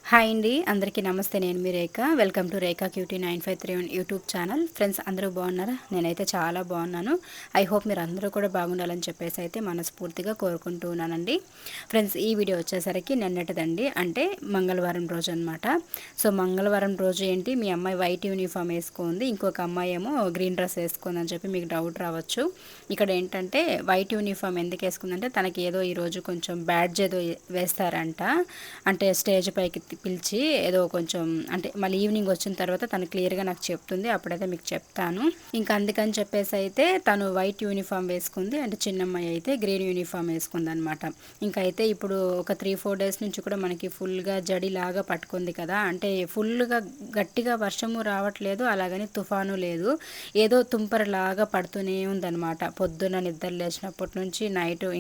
Hi అండి, అందరికీ నమస్తే. నేను మీ Rekha. Welcome to Rekha cutie 953 YouTube channel. Friends, అందరూ బాగున్నారా? నేనైతే చాలా బాగున్నాను. ఐ హోప్ మీరు అందరూ కూడా బాగుండాలని చెప్పేసి అయితే మనస్ఫూర్తిగా కోరుకుంటూ ఉన్నానండి. ఫ్రెండ్స్, ఈ వీడియో వచ్చేసరికి నిన్నటిదండి, అంటే మంగళవారం రోజు అనమాట. సో మంగళవారం రోజు ఏంటి, మీ అమ్మాయి వైట్ యూనిఫామ్ వేసుకుంది, ఇంకొక అమ్మాయి ఏమో గ్రీన్ డ్రెస్ వేసుకుందని చెప్పి మీకు డౌట్ రావచ్చు. ఇక్కడ ఏంటంటే వైట్ యూనిఫామ్ ఎందుకు వేసుకుందంటే, తనకి ఏదో ఈరోజు కొంచెం బ్యాడ్జ్ ఏదో వేస్తారంట. అంటే స్టేజ్ పైకి పిలిచి ఏదో కొంచెం, అంటే మళ్ళీ ఈవినింగ్ వచ్చిన తర్వాత తను క్లియర్గా నాకు చెప్తుంది, అప్పుడైతే మీకు చెప్తాను. ఇంకా అందుకని చెప్పేసి అయితే తను వైట్ యూనిఫామ్ వేసుకుంది, అంటే చిన్నమ్మాయి అయితే గ్రీన్ యూనిఫామ్ వేసుకుంది అనమాట. ఇంకా అయితే ఇప్పుడు ఒక 3-4 డేస్ నుంచి కూడా మనకి ఫుల్గా జడిలాగా పట్టుకుంది కదా, అంటే ఫుల్గా గట్టిగా వర్షము రావట్లేదు, అలాగని తుఫాను లేదు, ఏదో తుంపరలాగా పడుతూనే ఉందన్నమాట. పొద్దున్న నిద్ర లేచినప్పటి నుంచి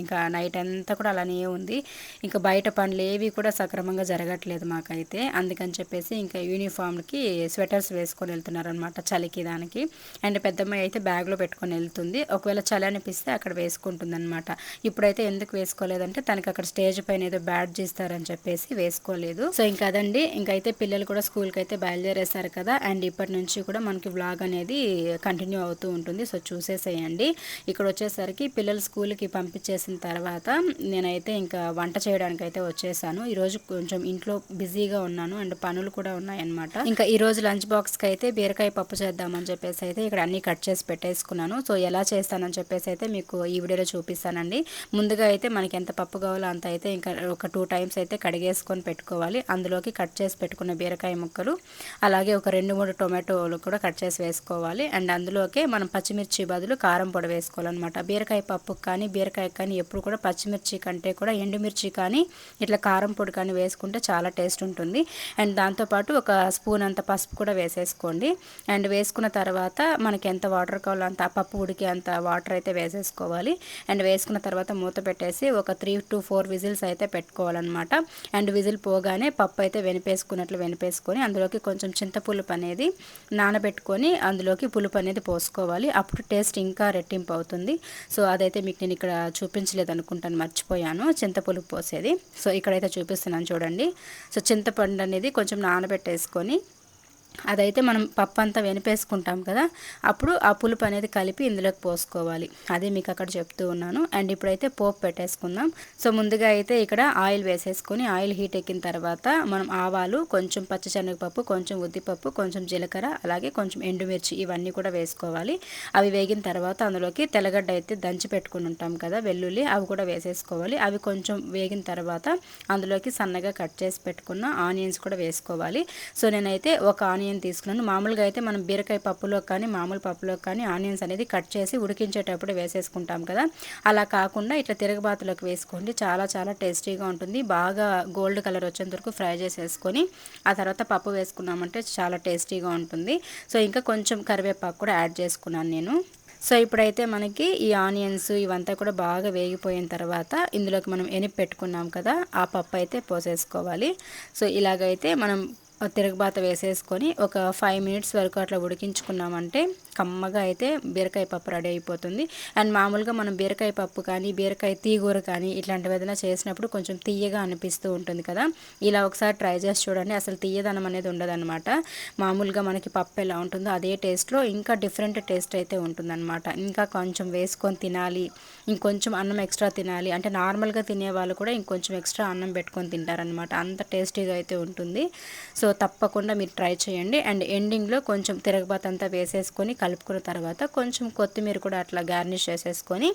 ఇంకా నైట్ అంతా కూడా అలానే ఉంది. ఇంకా బయట పనులు ఏవి కూడా సక్రమంగా జరగట్లేదు మాకైతే. అందుకని చెప్పేసి ఇంకా యూనిఫామ్కి స్వెటర్స్ వేసుకొని వెళ్తున్నారు అనమాట, చలికి దానికి. అండ్ పెద్దమ్మాయి అయితే బ్యాగ్లో పెట్టుకొని వెళ్తుంది, ఒకవేళ చలి అనిపిస్తే అక్కడ వేసుకుంటుంది అనమాట. ఇప్పుడైతే ఎందుకు వేసుకోలేదంటే, తనకి అక్కడ స్టేజ్ పైన ఏదో బ్యాడ్జ్ ఇస్తారని చెప్పేసి వేసుకోలేదు. సో ఇంకా అదండి, ఇంకైతే పిల్లలు కూడా స్కూల్కి అయితే బయలుదేరేశారు కదా, అండ్ ఇప్పటి నుంచి కూడా మనకి వ్లాగ్ అనేది కంటిన్యూ అవుతూ ఉంటుంది. సో చూసేసేయండి. ఇక్కడ వచ్చేసరికి పిల్లలు స్కూల్కి పంపించేసిన తర్వాత నేనైతే ఇంకా వంట చేయడానికి అయితే వచ్చేసాను. ఈరోజు కొంచెం ఇంట్లో బిజీగా ఉన్నాను, అండ్ పనులు కూడా ఉన్నాయన్నమాట. ఇంకా ఈరోజు లంచ్ బాక్స్కి అయితే బీరకాయ పప్పు చేద్దామని చెప్పేసి అయితే ఇక్కడ అన్నీ కట్ చేసి పెట్టేసుకున్నాను. సో ఎలా చేస్తానని చెప్పేసి అయితే మీకు ఈ వీడియోలో చూపిస్తానండి. ముందుగా అయితే మనకి ఎంత పప్పు కావాలో అంత అయితే ఇంకా ఒక 2 టైమ్స్ అయితే కడిగేసుకొని పెట్టుకోవాలి. అందులోకి కట్ చేసి పెట్టుకున్న బీరకాయ ముక్కలు, అలాగే ఒక 2-3 టొమాటోలు కూడా కట్ చేసి వేసుకోవాలి. అండ్ అందులోకే మనం పచ్చిమిర్చి బదులు కారం పొడి వేసుకోవాలన్నమాట. బీరకాయ పప్పుకి కానీ బీరకాయ కానీ ఎప్పుడు కూడా పచ్చిమిర్చి కంటే కూడా ఎండుమిర్చి కానీ ఇట్లా కారం పొడి కానీ వేసుకుంటే చాలా టేస్ట్ ఉంటుంది. అండ్ దాంతోపాటు ఒక స్పూన్ అంత పసుపు కూడా వేసేసుకోండి. అండ్ వేసుకున్న తర్వాత మనకి ఎంత వాటర్ కావాలో అంత, పప్పు ఉడికి అంత వాటర్ అయితే వేసేసుకోవాలి. అండ్ వేసుకున్న తర్వాత మూత పెట్టేసి ఒక 3-4 విజిల్స్ అయితే పెట్టుకోవాలన్నమాట. అండ్ విజిల్ పోగానే పప్పు అయితే వెనిపేసుకొని అందులోకి కొంచెం చింతపులుపు అనేది నానబెట్టుకొని అందులోకి పులుపు అనేది పోసుకోవాలి. అప్పుడు టేస్ట్ ఇంకా రెట్టింపు అవుతుంది. సో అదైతే మీకు నేను ఇక్కడ చూపించలేదు అనుకుంటాను, మర్చిపోయాను చింతపులుపు పోసేది. సో ఇక్కడైతే చూపిస్తున్నాను చూడండి. సో చింతపండు అనేది కొంచెం నానబెట్టేసుకొని అదైతే మనం పప్పు అంతా వెనిపేసుకుంటాం కదా, అప్పుడు ఆ పులుపు అనేది కలిపి ఇందులోకి పోసుకోవాలి. అదే మీకు అక్కడ చెప్తూ ఉన్నాను. అండ్ ఇప్పుడైతే పోపు పెట్టేసుకుందాం. సో ముందుగా అయితే ఇక్కడ ఆయిల్ వేసేసుకొని, ఆయిల్ హీట్ ఎక్కిన తర్వాత మనం ఆవాలు, కొంచెం పచ్చిశనగపప్పు, కొంచెం ఉద్దిపప్పు, కొంచెం జీలకర్ర, అలాగే కొంచెం ఎండుమిర్చి ఇవన్నీ కూడా వేసుకోవాలి. అవి వేగిన తర్వాత అందులోకి తెల్లగడ్డ అయితే దంచి పెట్టుకుని ఉంటాం కదా, వెల్లుల్లి, అవి కూడా వేసేసుకోవాలి. అవి కొంచెం వేగిన తర్వాత అందులోకి సన్నగా కట్ చేసి పెట్టుకున్న ఆనియన్స్ కూడా వేసుకోవాలి. సో నేనైతే ఒక ఆనియన్ తీసుకున్నాను. మామూలుగా అయితే మనం బీరకాయ పప్పులో కానీ మామూలు పప్పులో కానీ ఆనియన్స్ అనేది కట్ చేసి ఉడికించేటప్పుడు వేసేసుకుంటాం కదా, అలా కాకుండా ఇట్లా తిరగబాతులోకి వేసుకోండి. చాలా చాలా టేస్టీగా ఉంటుంది. బాగా గోల్డ్ కలర్ వచ్చేంత వరకు ఫ్రై చేసేసుకొని ఆ తర్వాత పప్పు వేసుకున్నామంటే చాలా టేస్టీగా ఉంటుంది. సో ఇంకా కొంచెం కరివేపాకు కూడా యాడ్ చేసుకున్నాను నేను. సో ఇప్పుడైతే మనకి ఈ ఆనియన్స్ ఇవంతా కూడా బాగా వేగిపోయిన తర్వాత ఇందులోకి మనం ఎనిపి పెట్టుకున్నాం కదా, ఆ పప్పు అయితే పోసేసుకోవాలి. సో ఇలాగైతే మనం తిరగబాత వేసేసుకొని ఒక 5 మినిట్స్ వరకు అట్లా ఉడికించుకున్నామంటే కమ్మగా అయితే బీరకాయ పప్పు రెడీ అయిపోతుంది. అండ్ మామూలుగా మనం బీరకాయ పప్పు కానీ బీరకాయ తీగూర కానీ ఇట్లాంటివి ఏదైనా చేసినప్పుడు కొంచెం తీయగా అనిపిస్తూ ఉంటుంది కదా, ఇలా ఒకసారి ట్రై చేసి చూడండి. అసలు తీయదనం అనేది ఉండదన్నమాట. మామూలుగా మనకి పప్పు ఎలా ఉంటుందో అదే టేస్ట్లో ఇంకా డిఫరెంట్ టేస్ట్ అయితే ఉంటుందన్నమాట. ఇంకా కొంచెం వేసుకొని తినాలి, ఇంకొంచెం అన్నం ఎక్స్ట్రా తినాలి అంటే నార్మల్గా తినేవాళ్ళు కూడా ఇంకొంచెం ఎక్స్ట్రా అన్నం పెట్టుకొని తింటారనమాట. అంత టేస్టీగా అయితే ఉంటుంది. సో తప్పకుండా మీరు ట్రై చేయండి. అండ్ ఎండింగ్లో కొంచెం తిరగబాత అంతా వేసేసుకొని కలుపుకున్న తర్వాత కొంచెం కొత్తిమీర కూడా అట్లా గార్నిష్ చేసేసుకొని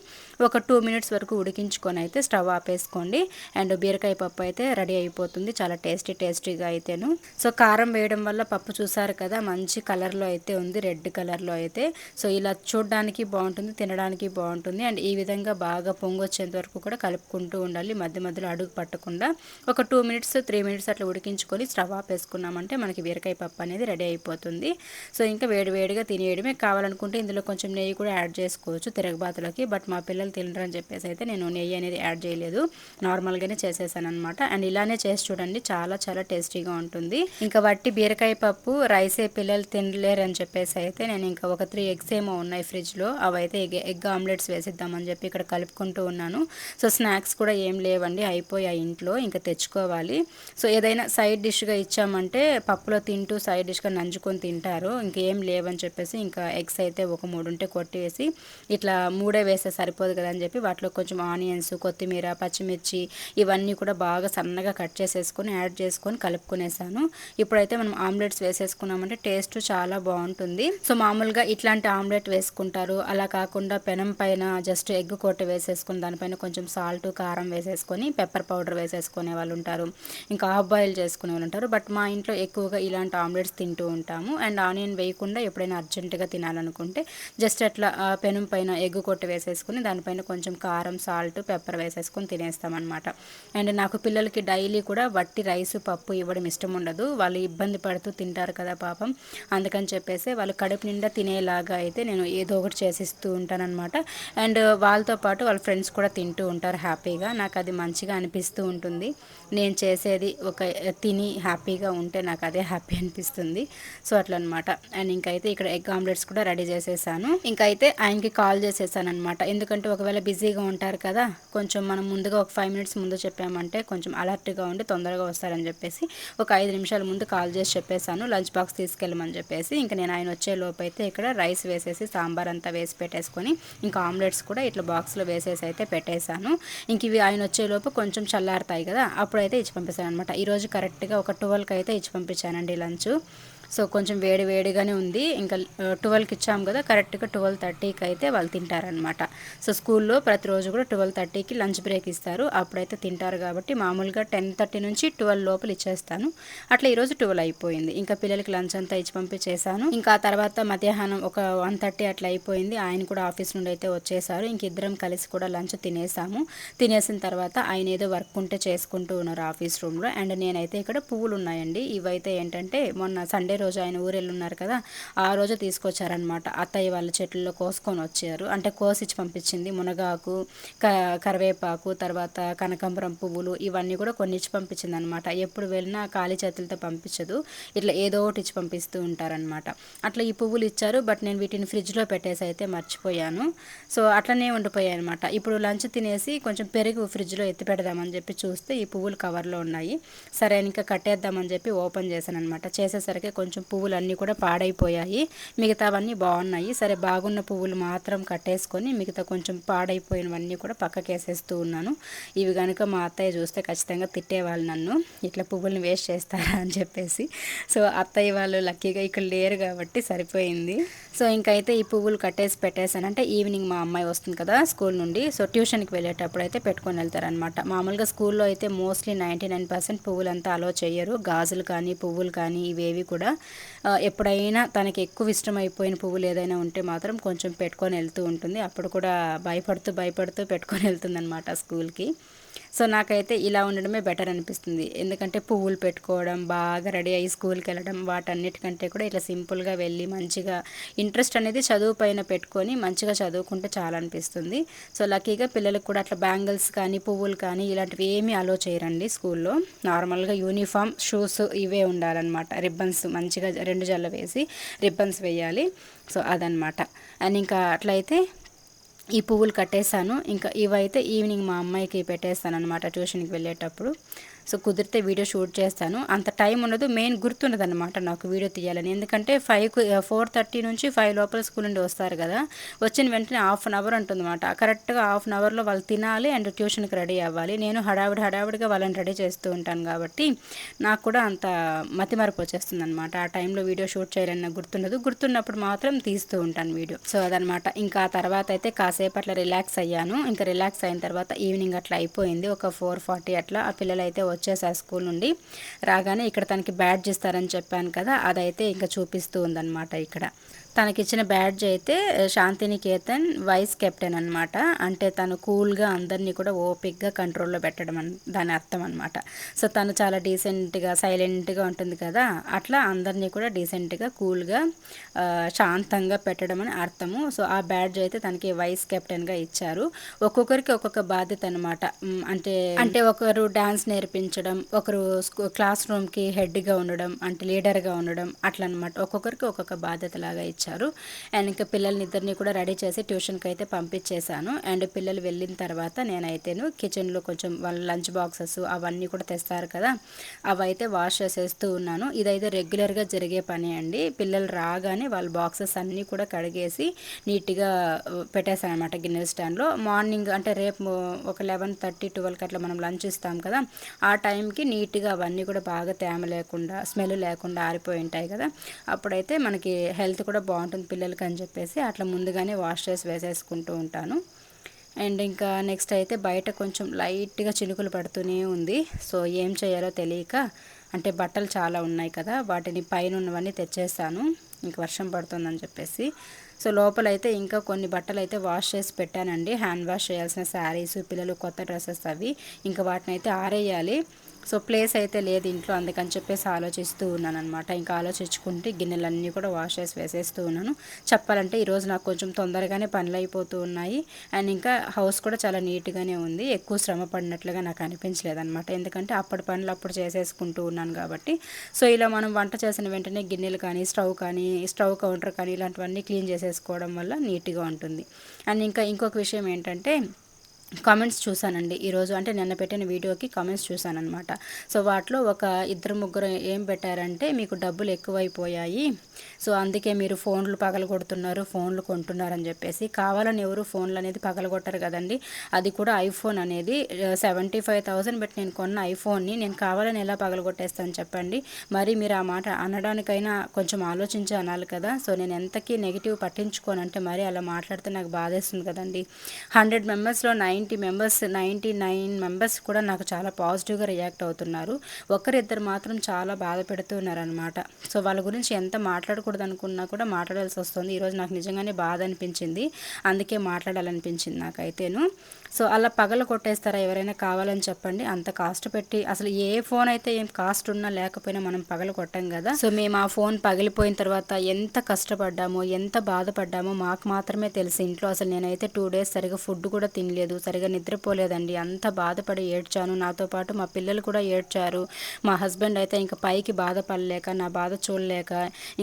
ఒక 2 మినిట్స్ వరకు ఉడికించుకొని అయితే స్టవ్ ఆపేసుకోండి. అండ్ బీరకాయ పప్పు అయితే రెడీ అయిపోతుంది, చాలా టేస్టీగా అయితేను. సో కారం వేయడం వల్ల పప్పు చూసారు కదా, మంచి కలర్లో అయితే ఉంది, రెడ్ కలర్లో అయితే. సో ఇలా చూడడానికి బాగుంటుంది, తినడానికి బాగుంటుంది. అండ్ ఈ విధంగా బాగా పొంగొచ్చేంత వరకు కూడా కలుపుకుంటూ ఉండాలి, మధ్య మధ్యలో అడుగు పట్టకుండా. ఒక 2 మినిట్స్ 3 మినిట్స్ అట్లా ఉడికించుకొని స్టవ్ ఆపేసుకున్నాం వేసేసుకున్నామంటే మనకి బీరకాయ పప్పు అనేది రెడీ అయిపోతుంది. సో ఇంకా వేడివేడిగా తినేయడమే. కావాలనుకుంటే ఇందులో కొంచెం నెయ్యి కూడా యాడ్ చేసుకోవచ్చు తిరగబాతులకి. బట్ మా పిల్లలు తినరని చెప్పేసి అయితే నేను నెయ్యి అనేది యాడ్ చేయలేదు, నార్మల్గానే చేసేసాను అనమాట. అండ్ ఇలానే చేసి చూడండి, చాలా చాలా టేస్టీగా ఉంటుంది. ఇంకా వట్టి బీరకాయ పప్పు రైసే పిల్లలు తినలేరు అని చెప్పేసి అయితే నేను ఇంకా ఒక 3 ఎగ్స్ ఏమో ఉన్నాయి ఫ్రిడ్జ్లో, అవైతే ఎగ్ ఆమ్లెట్స్ వేసిద్దామని చెప్పి ఇక్కడ కలుపుకుంటూ ఉన్నాను. సో స్నాక్స్ కూడా ఏం లేవండి, అయిపోయాయి ఇంట్లో, ఇంకా తెచ్చుకోవాలి. సో ఏదైనా సైడ్ డిష్గా ఇచ్చామంటే పప్పులో తింటూ సైడ్ డిష్గా నంచుకొని తింటారు. ఇంకేం లేవని చెప్పేసి ఇంకా ఎగ్స్ అయితే ఒక 3 ఉంటే కొట్టేసి ఇట్లా 3 వేస్తే సరిపోదు కదా అని చెప్పి వాటిలో కొంచెం ఆనియన్స్, కొత్తిమీర, పచ్చిమిర్చి ఇవన్నీ కూడా బాగా సన్నగా కట్ చేసేసుకొని యాడ్ చేసుకొని కలుపుకునేసాను. ఇప్పుడైతే మనం ఆమ్లెట్స్ వేసేసుకున్నామంటే టేస్ట్ చాలా బాగుంటుంది. సో మామూలుగా ఇట్లాంటి ఆమ్లెట్ వేసుకుంటారు, అలా కాకుండా పెనం పైన జస్ట్ ఎగ్ కొట్టి వేసేసుకుని దానిపైన కొంచెం సాల్ట్, కారం వేసేసుకొని పెప్పర్ పౌడర్ వేసేసుకునే వాళ్ళు ఉంటారు, ఇంకా హాఫ్ బాయిల్ చేసుకునే వాళ్ళు ఉంటారు. బట్ మా ఇంట్లో ఎక్కువగా ఇలాంటి ఆమ్లెట్స్ తింటూ ఉంటాము. అండ్ ఆనియన్ వేయకుండా ఎప్పుడైనా అర్జెంటుగా తినాలనుకుంటే జస్ట్ అట్లా పెనం పైన ఎగ్ కొట్టి వేసేసుకుని దానిపైన కొంచెం కారం, సాల్ట్, పెప్పర్ వేసేసుకొని తినేస్తామన్నమాట. అండ్ నాకు పిల్లలకి డైలీ కూడా వట్టి రైస్, పప్పు ఇవ్వడం ఇష్టం ఉండదు. వాళ్ళు ఇబ్బంది పడుతూ తింటారు కదా పాపం, అందుకని చెప్పేసి వాళ్ళు కడుపు నిండా తినేలాగా అయితే నేను ఏదో ఒకటి చేసిస్తూ ఉంటానన్నమాట. అండ్ వాళ్ళతో పాటు వాళ్ళ ఫ్రెండ్స్ కూడా తింటూ ఉంటారు హ్యాపీగా. నాకు అది మంచిగా అనిపిస్తూ ఉంటుంది. నేను చేసేది ఒక తిని హ్యాపీగా ఉంటే నాకు అదే హ్యాపీ అనిపిస్తుంది. సో అట్లా అనమాట. అండ్ ఇంకైతే ఇక్కడ ఎగ్ ఆమ్లెట్స్ కూడా రెడీ చేసేసాను. ఇంకైతే ఆయనకి కాల్ చేసేసాను అనమాట. ఎందుకంటే ఒకవేళ బిజీగా ఉంటారు కదా, కొంచెం మనం ముందుగా ఒక 5 మినిట్స్ ముందు చెప్పామంటే కొంచెం అలర్ట్గా ఉండి తొందరగా వస్తారని చెప్పేసి ఒక 5 నిమిషాల ముందు కాల్ చేసి చెప్పేశాను, లంచ్ బాక్స్ తీసుకెళ్ళమని చెప్పేసి. ఇంకా నేను ఆయన వచ్చే లోపు అయితే ఇక్కడ రైస్ వేసేసి సాంబార్ అంతా వేసి పెట్టేసుకొని ఇంకా ఆమ్లెట్స్ కూడా ఇట్లా బాక్స్లో వేసేసి అయితే పెట్టేశాను. ఇంక ఇవి ఆయన వచ్చేలోపు కొంచెం చల్లారుతాయి కదా, అప్పుడైతే ఇచ్చి పంపిస్తాను అనమాట. ఈరోజు కరెక్ట్గా ఒక 12కి అయితే ఇచ్చి పంపించానండి లంచ్. సో కొంచెం వేడిగానే ఉంది. ఇంకా 12కి ఇచ్చాము కదా, కరెక్ట్గా 12:30కి అయితే వాళ్ళు తింటారనమాట. సో స్కూల్లో ప్రతిరోజు కూడా 12:30కి లంచ్ బ్రేక్ ఇస్తారు, అప్పుడైతే తింటారు. కాబట్టి మామూలుగా 10:30 నుంచి 12 లోపల ఇచ్చేస్తాను. అట్లా ఈరోజు 12 అయిపోయింది. ఇంకా పిల్లలకి లంచ్ అంతా ఇచ్చి పంపించేసాను. ఇంకా ఆ తర్వాత మధ్యాహ్నం ఒక 1:30 అట్లా అయిపోయింది. ఆయన కూడా ఆఫీస్ నుండి అయితే వచ్చేసారు. ఇంక ఇద్దరం కలిసి కూడా లంచ్ తినేసాము. తినేసిన తర్వాత ఆయన ఏదో వర్క్ ఉంటే చేసుకుంటూ ఉన్నారు ఆఫీస్ రూమ్లో. అండ్ నేనైతే ఇక్కడ పువ్వులు ఉన్నాయండి, ఇవైతే ఏంటంటే మొన్న సండే రోజు ఆయన ఊరెళ్ళున్నారు కదా, ఆ రోజు తీసుకొచ్చారనమాట. అత్తయ్య వాళ్ళ చెట్లలో కోసుకొని వచ్చారు, అంటే కోసిచ్చి పంపించింది. మునగాకు, కరివేపాకు, తర్వాత కనకాంబరం పువ్వులు ఇవన్నీ కూడా కొన్ని ఇచ్చి పంపించింది అనమాట. ఎప్పుడు వెళ్ళినా ఖాళీ చేతులతో పంపించదు, ఇట్లా ఏదో ఒకటి ఇచ్చి పంపిస్తూ ఉంటారనమాట. అట్లా ఈ పువ్వులు ఇచ్చారు. బట్ నేను వీటిని ఫ్రిడ్జ్లో పెట్టేసి అయితే మర్చిపోయాను. సో అట్లనే ఉండిపోయాయి అనమాట. ఇప్పుడు లంచ్ తినేసి కొంచెం పెరుగు ఫ్రిడ్జ్లో ఎత్తి పెడదామని చెప్పి చూస్తే ఈ పువ్వులు కవర్లో ఉన్నాయి. సరే ఇంకా కట్టేద్దామని చెప్పి ఓపెన్ చేశాను అనమాట. చేసేసరికి కొంచెం పువ్వులు అన్నీ కూడా పాడైపోయాయి, మిగతావన్నీ బాగున్నాయి. సరే బాగున్న పువ్వులు మాత్రం కట్టేసుకొని మిగతా కొంచెం పాడైపోయినవన్నీ కూడా పక్కకేసేస్తూ ఉన్నాను. ఇవి కనుక మా అత్తయ్య చూస్తే ఖచ్చితంగా తిట్టేవాళ్ళు నన్ను, ఇట్లా పువ్వులను వేస్ట్ చేస్తారా అని చెప్పేసి. సో అత్తయ్య వాళ్ళు లక్కీగా ఇక్కడ లేరు కాబట్టి సరిపోయింది. సో ఇంకైతే ఈ పువ్వులు కట్టేసి పెట్టేశానంటే ఈవినింగ్ మా అమ్మాయి వస్తుంది కదా స్కూల్ నుండి, సో ట్యూషన్కి వెళ్ళేటప్పుడు అయితే పెట్టుకొని వెళ్తారనమాట. మామూలుగా స్కూల్లో అయితే మోస్ట్లీ 99% పువ్వులంతా అలో చేయరు, గాజులు కానీ పువ్వులు కానీ ఇవేవి కూడా. ఎప్పుడైనా తనకి ఎక్కువ ఇష్టమైపోయిన పువ్వులు ఏదైనా ఉంటే మాత్రం కొంచెం పెట్టుకొని వెళ్తూ ఉంటుంది. అప్పుడు కూడా భయపడుతూ పెట్టుకొని వెళ్తుంది అనమాట స్కూల్కి. సో నాకైతే ఇలా ఉండడమే బెటర్ అనిపిస్తుంది. ఎందుకంటే పువ్వులు పెట్టుకోవడం, బాగా రెడీ అయ్యి స్కూల్కి వెళ్ళడం, వాటన్నిటికంటే కూడా ఇట్లా సింపుల్గా వెళ్ళి మంచిగా ఇంట్రెస్ట్ అనేది చదువు పైన పెట్టుకొని మంచిగా చదువుకుంటే చాలా అనిపిస్తుంది. సో లక్కీగా పిల్లలకు కూడా అట్లా బ్యాంగిల్స్ కానీ పువ్వులు కానీ ఇలాంటివి ఏమీ అలో చేయరండి స్కూల్లో. నార్మల్గా యూనిఫామ్, షూస్ ఇవే ఉండాలన్నమాట. రిబ్బన్స్ మంచిగా 2 జల్ల వేసి రిబ్బన్స్ వేయాలి. సో అదనమాట. అండ్ ఇంకా అట్లయితే ఈ పువ్వులు కట్టేశాను. ఇంకా ఇవైతే ఈవినింగ్ మా అమ్మాయికి పెట్టేస్తాను అనమాట ట్యూషన్కి వెళ్ళేటప్పుడు. సో కుదిరితే వీడియో షూట్ చేస్తాను, అంత టైం ఉండదు, మెయిన్ గుర్తుండదు అనమాట నాకు వీడియో తీయాలని. ఎందుకంటే 4:30 నుంచి 5 లోపల స్కూల్ నుండి వస్తారు కదా, వచ్చిన వెంటనే ½ అన్ అవర్ ఉంటుందన్నమాట. కరెక్ట్గా ½ అన్ అవర్లో వాళ్ళు తినాలి అండ్ ట్యూషన్కి రెడీ అవ్వాలి. నేను హడావిడిగా వాళ్ళని రెడీ చేస్తూ ఉంటాను కాబట్టి నాకు కూడా అంత మతిమరపు వచ్చేస్తుంది అనమాట. ఆ టైంలో వీడియో షూట్ చేయాలని నాకు గుర్తుండదు, గుర్తున్నప్పుడు మాత్రం తీస్తూ ఉంటాను వీడియో. సో అదనమాట. ఇంకా తర్వాత అయితే కాసేపు అట్లా రిలాక్స్ అయ్యాను. ఇంకా రిలాక్స్ అయిన తర్వాత ఈవినింగ్ అట్లా అయిపోయింది, ఒక 4:40 అట్లా. ఆ పిల్లలు అయితే వచ్చేసా స్కూల్ నుండి. రాగానే ఇక్కడ తనకి బ్యాడ్జ్ ఇస్తారని చెప్పాను కదా, అదైతే ఇంకా చూపిస్తూ ఉందన్నమాట. ఇక్కడ తనకిచ్చిన బ్యాడ్జ్ అయితే శాంతినికేతన్ వైస్ కెప్టెన్ అనమాట. అంటే తను కూల్గా అందరినీ కూడా ఓపిక్గా కంట్రోల్లో పెట్టడం దాని అర్థం అనమాట. సో తను చాలా డీసెంట్గా సైలెంట్గా ఉంటుంది కదా, అట్లా అందరినీ కూడా డీసెంట్గా కూల్గా శాంతంగా పెట్టడం అని అర్థము. సో ఆ బ్యాడ్జ్ అయితే తనకి వైస్ కెప్టెన్గా ఇచ్చారు. ఒక్కొక్కరికి ఒక్కొక్క బాధ్యత అనమాట. అంటే అంటే ఒకరు డ్యాన్స్ నేర్పించడం, ఒకరు క్లాస్ రూమ్కి హెడ్గా ఉండడం, అంటే లీడర్గా ఉండడం, అట్లా అనమాట. ఒక్కొక్కరికి ఒక్కొక్క బాధ్యత లాగా ఇచ్చారు. అండ్ ఇంకా పిల్లల్ని ఇద్దరిని కూడా రెడీ చేసి ట్యూషన్కి అయితే పంపించేశాను. అండ్ పిల్లలు వెళ్ళిన తర్వాత నేనైతేను కిచెన్లో కొంచెం వాళ్ళ లంచ్ బాక్సెస్ అవన్నీ కూడా తెస్తారు కదా, అవైతే వాష్ చేసేస్తూ ఉన్నాను. ఇదైతే రెగ్యులర్గా జరిగే పని అండి. పిల్లలు రాగానే వాళ్ళ బాక్సెస్ అన్నీ కూడా కడిగేసి నీట్గా పెట్టేశాను అనమాట గిన్నెల స్టాండ్లో. మార్నింగ్ అంటే రేపు ఒక 11:30 12కి అట్లా మనం లంచ్ ఇస్తాం కదా, ఆ టైంకి నీట్గా అవన్నీ కూడా బాగా తేమ లేకుండా స్మెల్ లేకుండా ఆరిపోయి ఉంటాయి కదా, అప్పుడైతే మనకి హెల్త్ కూడా బాగుంటుంది పిల్లలకి అని చెప్పేసి అట్లా ముందుగానే వాష్ చేసి వేసేసుకుంటూ ఉంటాను. అండ్ ఇంకా నెక్స్ట్ అయితే బయట కొంచెం లైట్గా చినుకులు పడుతూనే ఉంది. సో ఏం చేయాలో తెలియక, అంటే బట్టలు చాలా ఉన్నాయి కదా, వాటిని పైన ఉన్నవన్నీ తెచ్చేస్తాను ఇంక వర్షం పడుతుందని చెప్పేసి. సో లోపలైతే ఇంకా కొన్ని బట్టలు అయితే వాష్ చేసి పెట్టానండి, హ్యాండ్ వాష్ చేయాల్సిన శారీస్, పిల్లలు కొత్త డ్రెస్సెస్ అవి, ఇంకా వాటిని అయితే ఆరేయాలి. సో ప్లేస్ అయితే లేదు ఇంట్లో, అందుకని చెప్పేసి ఆలోచిస్తూ ఉన్నాను అనమాట. ఇంకా ఆలోచించుకుంటే గిన్నెలన్నీ కూడా వాష్ చేసి వేసేస్తూ ఉన్నాను. చెప్పాలంటే ఈరోజు నాకు కొంచెం తొందరగానే పనులు అయిపోతూ ఉన్నాయి. అండ్ ఇంకా హౌస్ కూడా చాలా నీట్గానే ఉంది, ఎక్కువ శ్రమ పడినట్లుగా నాకు అనిపించలేదన్నమాట. ఎందుకంటే అప్పటి పనులు అప్పుడు చేసేసుకుంటూ ఉన్నాను కాబట్టి. సో ఇలా మనం వంట చేసిన వెంటనే గిన్నెలు కానీ స్టవ్ కౌంటర్ కానీ ఇలాంటివన్నీ క్లీన్ చేసేసుకోవడం వల్ల నీట్గా ఉంటుంది. అండ్ ఇంకా ఇంకొక విషయం ఏంటంటే, కామెంట్స్ చూసానండి ఈరోజు, అంటే నిన్న పెట్టిన వీడియోకి కామెంట్స్ చూసానమాట. సో వాటిలో ఒక ఇద్దరు ముగ్గురు ఏం పెట్టారంటే, మీకు డబ్బులు ఎక్కువైపోయాయి, సో అందుకే మీరు ఫోన్లు పగలగొడుతున్నారు, ఫోన్లు కొంటున్నారని చెప్పేసి. కావాలని ఎవరు ఫోన్లు అనేది పగలగొట్టారు కదండి, అది కూడా ఐఫోన్ అనేది 75,000 పెట్టి నేను కొన్న ఐఫోన్ని నేను కావాలని ఎలా పగలగొట్టేస్తాను చెప్పండి. మరి మీరు ఆ మాట అనడానికైనా కొంచెం ఆలోచించి అనాలి కదా. సో నేను ఎంతకీ నెగిటివ్ పట్టించుకోనంటే మరి అలా మాట్లాడితే నాకు బాధేస్తుంది కదండి. 100 మెంబర్స్లో 99 మెంబర్స్ కూడా నాకు చాలా పాజిటివ్గా రియాక్ట్ అవుతున్నారు. ఒకరిద్దరు మాత్రం చాలా బాధ పెడుతున్నారనమాట. సో వాళ్ళ గురించి ఎంత మాట్లాడకూడదు అనుకున్నా కూడా మాట్లాడాల్సి వస్తుంది. ఈరోజు నాకు నిజంగానే బాధ అనిపించింది, అందుకే మాట్లాడాలనిపించింది నాకైతేను. సో అలా పగల కొట్టేస్తారా ఎవరైనా కావాలని చెప్పండి. అంత కాస్ట్ పెట్టి, అసలు ఏ ఫోన్ అయితే ఏం కాస్ట్ ఉన్నా లేకపోయినా మనం పగల కొట్టాం కదా. సో మేము ఆ ఫోన్ పగిలిపోయిన తర్వాత ఎంత కష్టపడ్డామో, ఎంత బాధపడ్డామో మాకు మాత్రమే తెలిసి. ఇంట్లో అసలు నేనైతే 2 days సరిగా ఫుడ్ కూడా తినలేదు, సరిగా నిద్రపోలేదండి. అంత బాధపడి ఏడ్చాను, నాతో పాటు మా పిల్లలు కూడా ఏడ్చారు. మా హస్బెండ్ అయితే ఇంకా పైకి బాధపడలేక, నా బాధ చూడలేక,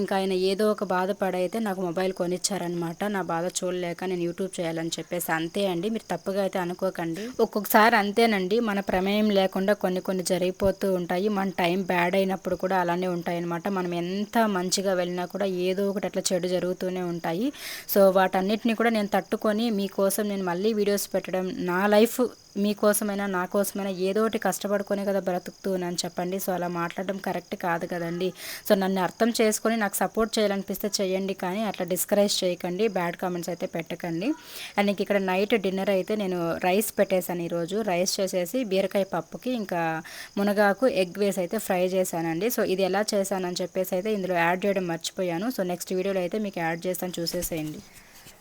ఇంకా ఆయన ఏదో ఒక బాధపడైతే నాకు మొబైల్ కొనిచ్చారనమాట. నా బాధ చూడలేక నేను యూట్యూబ్ చేయాలని చెప్పేసి. అంతే అండి, మీరు తప్పుగా అయితే అనుకోకండి. ఒక్కొక్కసారి అంతేనండి, మన ప్రమేయం లేకుండా కొన్ని జరిగిపోతూ ఉంటాయి. మన టైం బ్యాడ్ అయినప్పుడు కూడా అలానే ఉంటాయి అనమాట. మనం ఎంత మంచిగా వెళ్ళినా కూడా ఏదో ఒకటి అట్లా చెడు జరుగుతూనే ఉంటాయి. సో వాటన్నిటిని కూడా నేను తట్టుకొని మీకోసం నేను మళ్ళీ వీడియోస్ పెట్టడం, నా లైఫ్ మీకోసమైనా నా కోసమైనా ఏదో ఒకటి కష్టపడుకునే కదా బ్రతుకుతున్నాను చెప్పండి. సో అలా మాట్లాడడం కరెక్ట్ కాదు కదండి. సో నన్ను అర్థం చేసుకొని నాకు సపోర్ట్ చేయాలనిపిస్తే చేయండి, కానీ అట్లా డిస్కరేజ్ చేయకండి, బ్యాడ్ కామెంట్స్ అయితే పెట్టకండి. అండ్ ఇంక ఇక్కడ నైట్ డిన్నర్ అయితే నేను రైస్ పెట్టేశాను. ఈరోజు రైస్ చేసేసి బీరకాయ పప్పుకి ఇంకా మునగాకు ఎగ్ వేసి అయితే ఫ్రై చేశానండి. సో ఇది ఎలా చేశానని చెప్పేసి అయితే ఇందులో యాడ్ చేయడం మర్చిపోయాను. సో నెక్స్ట్ వీడియోలో అయితే మీకు యాడ్ చేస్తాను, చూసేసేయండి.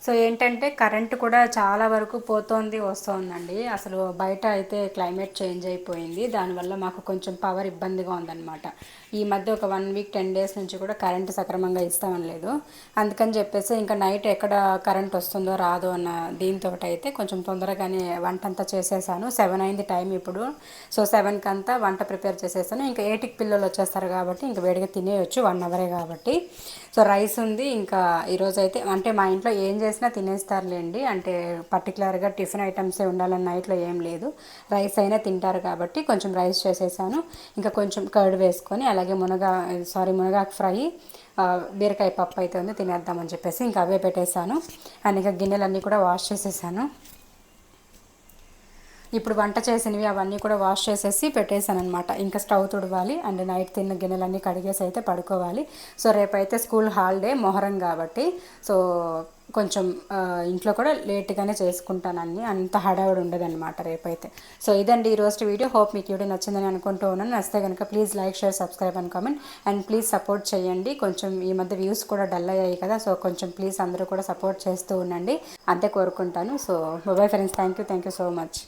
సో ఏంటంటే కరెంట్ కూడా చాలా వరకు పోతోంది వస్తుందండి. అసలు బయట అయితే క్లైమేట్ చేంజ్ అయిపోయింది, దానివల్ల మాకు కొంచెం పవర్ ఇబ్బందిగా ఉందన్నమాట. ఈ మధ్య ఒక 1 week 10 days నుంచి కూడా కరెంటు సక్రమంగా ఇస్తామని లేదు. అందుకని చెప్పేసి ఇంకా నైట్ ఎక్కడ కరెంట్ వస్తుందో రాదో అన్న దీంతో అయితే కొంచెం తొందరగానే వంట అంతా చేసేసాను. 7 అయింది టైం ఇప్పుడు. సో 7కి అంతా వంట ప్రిపేర్ చేసేసాను. ఇంకా 8కి పిల్లలు వచ్చేస్తారు కాబట్టి ఇంకా వేడిగా తినేయచ్చు, 1 hour కాబట్టి. సో రైస్ ఉంది. ఇంకా ఈరోజు అయితే అంటే మా ఇంట్లో ఏం చేసినా తినేస్తారులేండి, అంటే పర్టికులర్గా టిఫిన్ ఐటమ్సే ఉండాలన్న నైట్లో ఏం లేదు, రైస్ అయినా తింటారు కాబట్టి కొంచెం రైస్ చేసేసాను. ఇంకా కొంచెం కర్డ్ వేసుకొని, అలాగే మునగాకు ఫ్రై, బీరకాయ పప్పు అయితే ఉంది, తినేద్దామని చెప్పేసి ఇంకా అవే పెట్టేశాను. అండ్ ఇంకా గిన్నెలన్నీ కూడా వాష్ చేసేసాను. ఇప్పుడు వంట చేసినవి అవన్నీ కూడా వాష్ చేసేసి పెట్టేశాను అనమాట. ఇంకా స్టవ్ తుడవాలి అండ్ నైట్ తిన్న గిన్నెలన్నీ కడిగేసి అయితే పడుకోవాలి. సో రేపైతే స్కూల్ హాలిడే మొహరం కాబట్టి సో కొంచెం ఇంట్లో కూడా లేట్గానే చేసుకుంటాను, అన్నీ అంత హడావుడి ఉండదన్నమాట రేపైతే. సో ఇదండి ఈరోజు వీడియో. హోప్ మీకు వీడియో నచ్చిందని అనుకుంటూ ఉన్నాను. నచ్చితే కనుక please like, share, subscribe and comment and please support చేయండి. కొంచెం ఈ మధ్య వ్యూస్ కూడా డల్ అయ్యాయి కదా, సో కొంచెం ప్లీజ్ అందరూ కూడా సపోర్ట్ చేస్తూ ఉండండి అంతే కోరుకుంటాను. So bye friends, thank you so much.